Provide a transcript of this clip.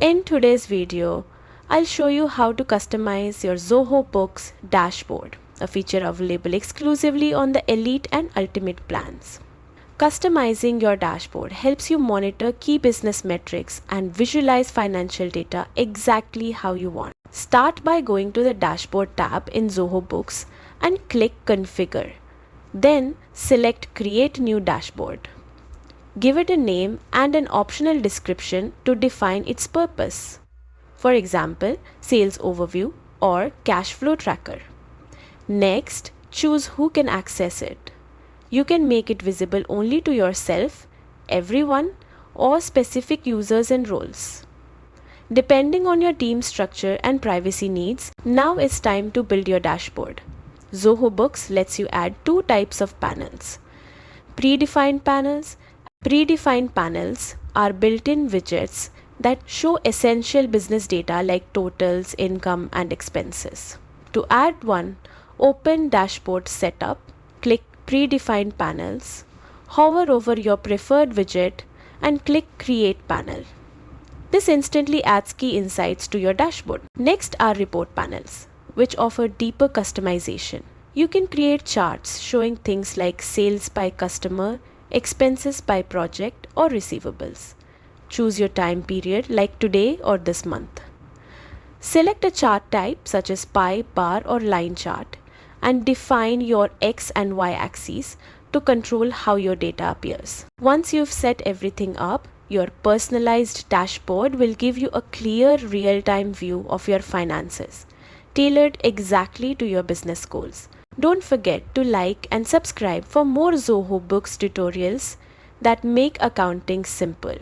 In today's video, I'll show you how to customize your Zoho Books dashboard, a feature available exclusively on the Elite and Ultimate plans. Customizing your dashboard helps you monitor key business metrics and visualize financial data exactly how you want. Start by going to the Dashboard tab in Zoho Books and click Configure. Then select Create New Dashboard. Give it a name and an optional description to define its purpose. For example, Sales Overview or Cash Flow Tracker. Next, choose who can access it. You can make it visible only to yourself, everyone, or specific users and roles. Depending on your team structure and privacy needs, now it's time to build your dashboard. Zoho Books lets you add two types of panels. Predefined panels. Predefined panels are built-in widgets that show essential business data like totals, income, and expenses. To add one, open Dashboard Setup, click Predefined Panels, hover over your preferred widget, and click Create Panel. This instantly adds key insights to your dashboard. Next are report panels, which offer deeper customization. You can create charts showing things like sales by customer, expenses by project, or receivables. Choose your time period like today or this month. Select a chart type such as pie, bar, or line chart and define your X and Y axes to control how your data appears. Once you've set everything up, your personalized dashboard will give you a clear real-time view of your finances, tailored exactly to your business goals. Don't forget to like and subscribe for more Zoho Books tutorials that make accounting simple.